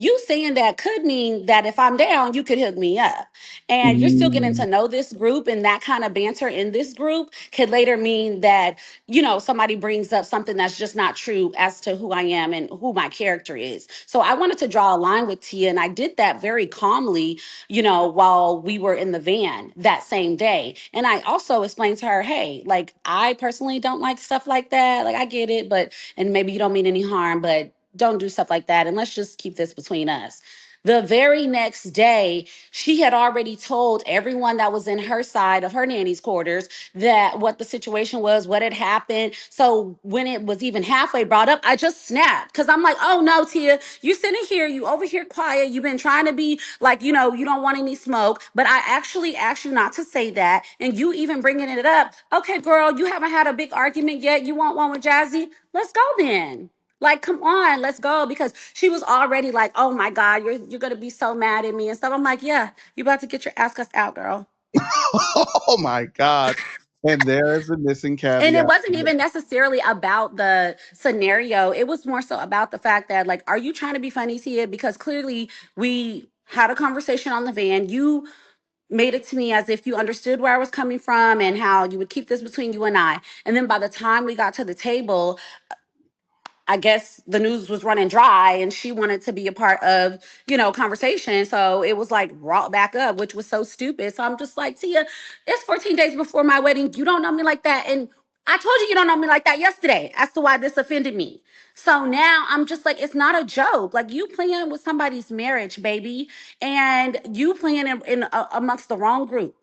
You saying that could mean that if I'm down, you could hook me up. And you're still getting Mm, to know this group, and that kind of banter in this group could later mean that, somebody brings up something that's just not true as to who I am and who my character is. So I wanted to draw a line with Tia, and I did that very calmly, while we were in the van that same day. And I also explained to her, hey, like, I personally don't like stuff like that. Like, I get it, and maybe you don't mean any harm, but don't do stuff like that. And let's just keep this between us. The very next day, she had already told everyone that was in her side of her nanny's quarters that what the situation was, what had happened. So when it was even halfway brought up, I just snapped because I'm like, oh no, Tia, you sitting here, you over here quiet. You've been trying to be like, you don't want any smoke, but I actually asked you not to say that. And you even bringing it up. Okay, girl, you haven't had a big argument yet. You want one with Jassi? Let's go then. Like, come on, let's go. Because she was already like, oh my God, you're gonna be so mad at me and stuff. I'm like, yeah, you about to get your ass cussed out, girl. oh my God. And there is the missing And it caveat. wasn't even necessarily about the scenario. It was more so about the fact that, like, are you trying to be funny, Tia? Because clearly we had a conversation on the van. You made it to me as if you understood where I was coming from and how you would keep this between you and I. And then by the time we got to the table, I guess the news was running dry and she wanted to be a part of, conversation. So it was like brought back up, which was so stupid. So I'm just like, Tia, it's 14 days before my wedding. You don't know me like that. And I told you don't know me like that yesterday as to why this offended me. So now I'm just like, it's not a joke. Like, you playing with somebody's marriage, baby, and you playing in amongst the wrong group.